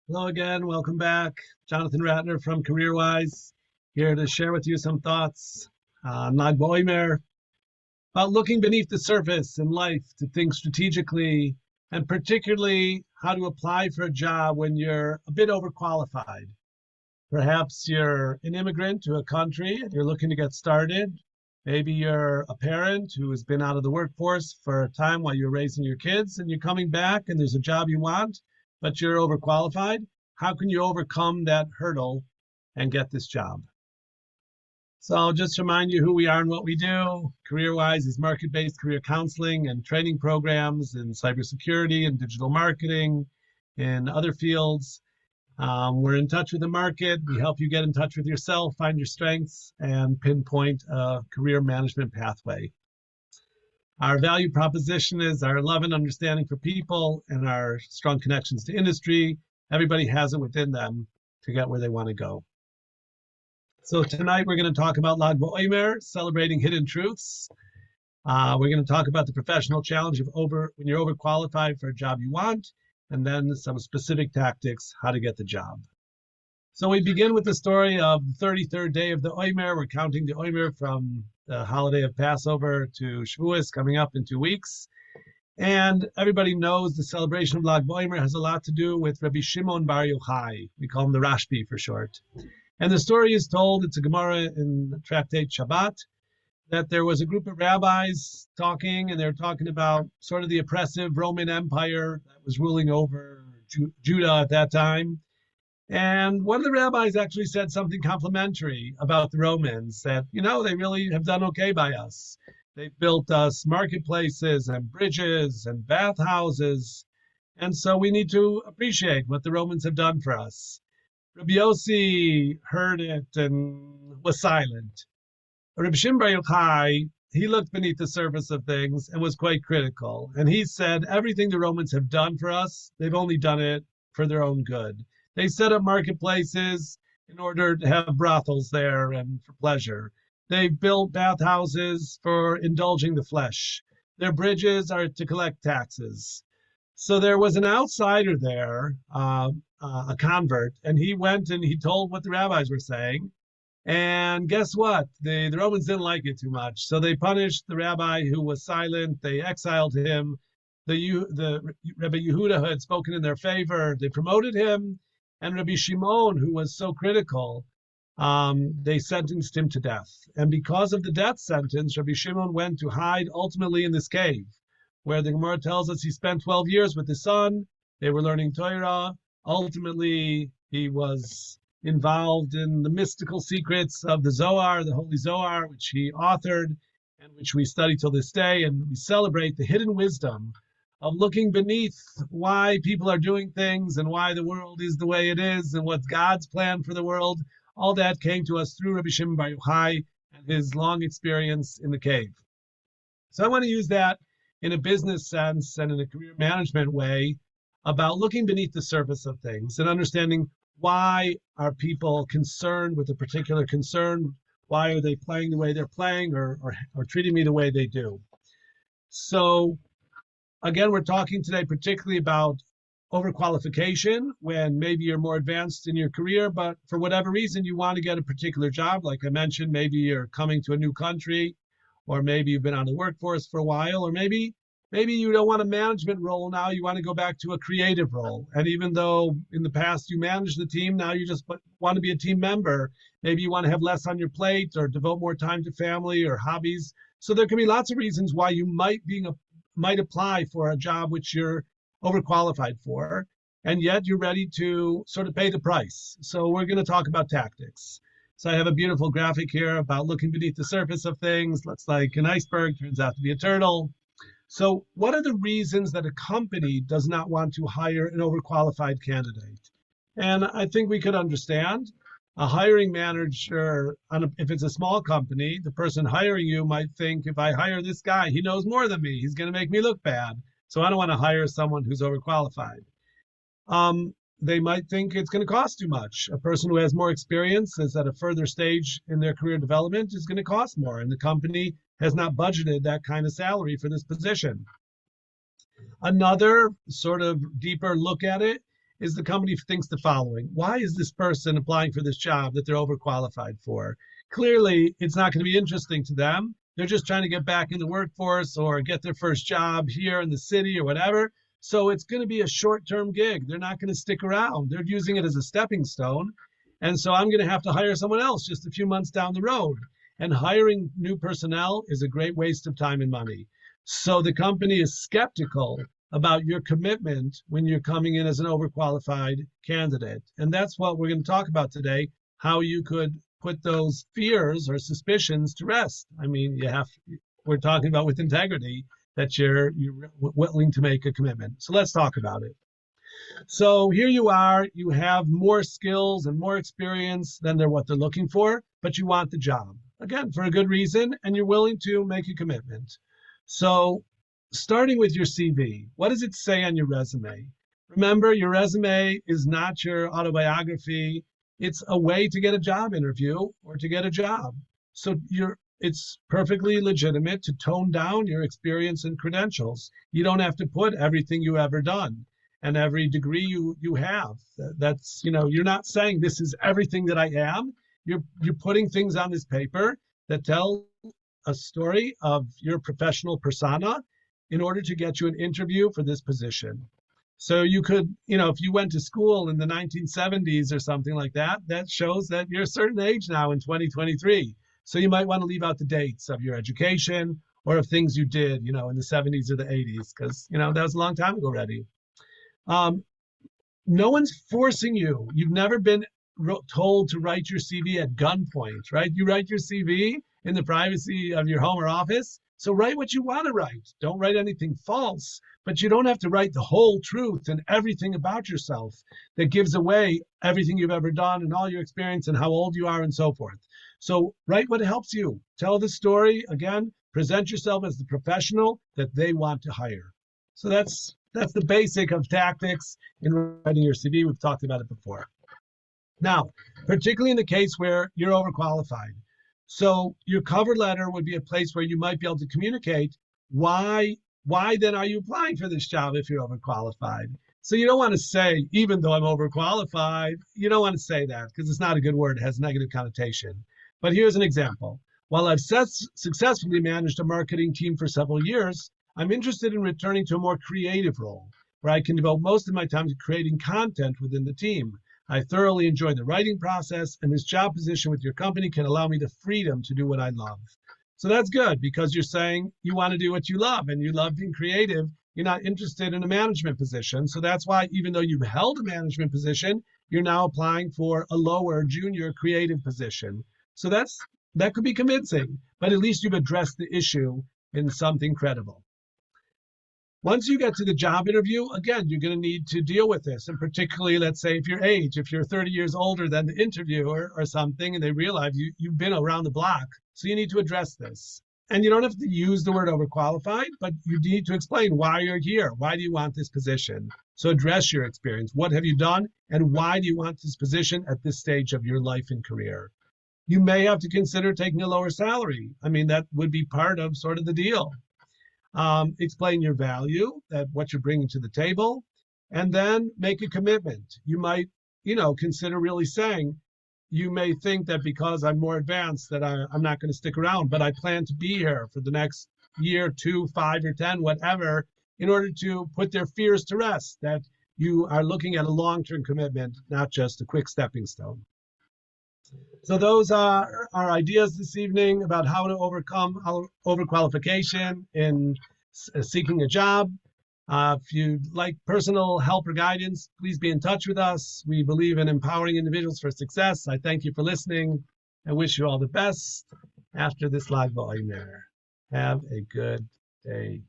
Hello again, welcome back. Jonathan Ratner from CareerWise, here to share with you some thoughts on Lag Ba'Omer about looking beneath the surface in life to think strategically, and particularly how to apply for a job when you're a bit overqualified. Perhaps you're an immigrant to a country and you're looking to get started. Maybe you're a parent who has been out of the workforce for a time while you're raising your kids and you're coming back and there's a job you want, but you're overqualified. How can you overcome that hurdle and get this job? So I'll just remind you who we are and what we do. CareerWise is market-based career counseling and training programs in cybersecurity and digital marketing and other fields. We're in touch with the market. We help you get in touch with yourself, find your strengths, and pinpoint a career management pathway. Our value proposition is our love and understanding for people and our strong connections to industry. Everybody has it within them to get where they want to go. So tonight we're going to talk about Lag Ba'Omer, celebrating hidden truths. We're going to talk about the professional challenge of when you're overqualified for a job you want, and then some specific tactics, how to get the job. So we begin with the story of the 33rd day of the Omer. We're counting the Omer from the holiday of Passover to Shavuos coming up in 2 weeks. And everybody knows the celebration of Lag Ba'Omer has a lot to do with Rabbi Shimon bar Yochai. We call him the Rashbi for short. And the story is told, it's a Gemara in the tractate Shabbat, that there was a group of rabbis talking, and they're talking about sort of the oppressive Roman Empire that was ruling over Judah at that time. And one of the rabbis actually said something complimentary about the Romans, that, they really have done okay by us. They've built us marketplaces and bridges and bathhouses. And so we need to appreciate what the Romans have done for us. Rabbi Yossi heard it and was silent. Rabbi Shimon bar Yochai, he looked beneath the surface of things and was quite critical. And he said, everything the Romans have done for us, they've only done it for their own good. They set up marketplaces in order to have brothels there and for pleasure. They built bathhouses for indulging the flesh. Their bridges are to collect taxes. So there was an outsider there, a convert, and he went and he told what the rabbis were saying. And guess what? The Romans didn't like it too much. So they punished the rabbi who was silent. They exiled him. The Rabbi Yehuda who had spoken in their favor, they promoted him. And Rabbi Shimon, who was so critical, they sentenced him to death. And because of the death sentence, Rabbi Shimon went to hide ultimately in this cave, where the Gemara tells us he spent 12 years with his son. They were learning Torah. Ultimately, he was involved in the mystical secrets of the Zohar, the Holy Zohar, which he authored and which we study till this day. And we celebrate the hidden wisdom of looking beneath why people are doing things and why the world is the way it is and what's God's plan for the world. All that came to us through Rabbi Shimon bar Yochai and his long experience in the cave. So I want to use that in a business sense and in a career management way about looking beneath the surface of things and understanding why are people concerned with a particular concern? Why are they playing the way they're playing or treating me the way they do? So again, we're talking today particularly about overqualification, when maybe you're more advanced in your career, but for whatever reason, you want to get a particular job. Like I mentioned, maybe you're coming to a new country, or maybe you've been out of the workforce for a while, or maybe you don't want a management role now, you want to go back to a creative role. And even though in the past you managed the team, now you just want to be a team member. Maybe you want to have less on your plate or devote more time to family or hobbies. So there can be lots of reasons why you might apply for a job which you're overqualified for, and yet you're ready to sort of pay the price. So we're going to talk about tactics. So I have a beautiful graphic here about looking beneath the surface of things. Looks like an iceberg, turns out to be a turtle. So what are the reasons that a company does not want to hire an overqualified candidate? And I think we could understand. A hiring manager, if it's a small company, the person hiring you might think, if I hire this guy, he knows more than me. He's going to make me look bad. So I don't want to hire someone who's overqualified. They might think it's going to cost too much. A person who has more experience is at a further stage in their career development is going to cost more, and the company has not budgeted that kind of salary for this position. Another sort of deeper look at it is the company thinks the following: why is this person applying for this job that they're overqualified for? Clearly, it's not going to be interesting to them. They're just trying to get back in the workforce or get their first job here in the city or whatever. So it's going to be a short-term gig. They're not going to stick around. They're using it as a stepping stone. And so I'm going to have to hire someone else just a few months down the road. And hiring new personnel is a great waste of time and money. So the company is skeptical about your commitment when you're coming in as an overqualified candidate. And that's what we're going to talk about today, how you could put those fears or suspicions to rest. I mean, we're talking about with integrity that you're willing to make a commitment. So let's talk about it. So here you are, you have more skills and more experience than what they're looking for, but you want the job. Again, for a good reason, and you're willing to make a commitment. So starting with your CV, what does it say on your resume? Remember, your resume is not your autobiography. It's a way to get a job interview or to get a job. So it's perfectly legitimate to tone down your experience and credentials. You don't have to put everything you've ever done and every degree you have. That's, you're not saying this is everything that I am. You're putting things on this paper that tell a story of your professional persona in order to get you an interview for this position. So you could, if you went to school in the 1970s or something like that, that shows that you're a certain age now in 2023. So you might want to leave out the dates of your education or of things you did, in the 70s or the 80s, because, that was a long time ago already. No one's forcing you. You've never been told to write your CV at gunpoint, right? You write your CV in the privacy of your home or office. So write what you want to write. Don't write anything false, but you don't have to write the whole truth and everything about yourself that gives away everything you've ever done and all your experience and how old you are and so forth. So write what helps you. Tell the story. Again, present yourself as the professional that they want to hire. So that's the basic of tactics in writing your CV. We've talked about it before. Now, particularly in the case where you're overqualified. So your cover letter would be a place where you might be able to communicate why then are you applying for this job if you're overqualified? So you don't want to say, even though I'm overqualified, you don't want to say that because it's not a good word. It has negative connotation. But here's an example. While I've successfully managed a marketing team for several years, I'm interested in returning to a more creative role where I can devote most of my time to creating content within the team. I thoroughly enjoy the writing process, and this job position with your company can allow me the freedom to do what I love. So that's good because you're saying you want to do what you love and you love being creative. You're not interested in a management position. So that's why even though you've held a management position, you're now applying for a lower junior creative position. So that could be convincing, but at least you've addressed the issue in something credible. Once you get to the job interview, again, you're going to need to deal with this. And particularly, let's say if you're 30 years older than the interviewer or something, and they realize you've been around the block. So you need to address this. And you don't have to use the word overqualified, but you need to explain why you're here. Why do you want this position? So address your experience. What have you done? And why do you want this position at this stage of your life and career? You may have to consider taking a lower salary. I mean, that would be part of sort of the deal. Explain your value, that what you're bringing to the table, and then make a commitment. You might, consider really saying, you may think that because I'm more advanced that I'm not going to stick around, but I plan to be here for the next year, 2, 5, or 10, whatever, in order to put their fears to rest, that you are looking at a long-term commitment, not just a quick stepping stone. So those are our ideas this evening about how to overcome overqualification in seeking a job. If you'd like personal help or guidance, please be in touch with us. We believe in empowering individuals for success. I thank you for listening. I wish you all the best after this Lag Ba'Omer. Have a good day.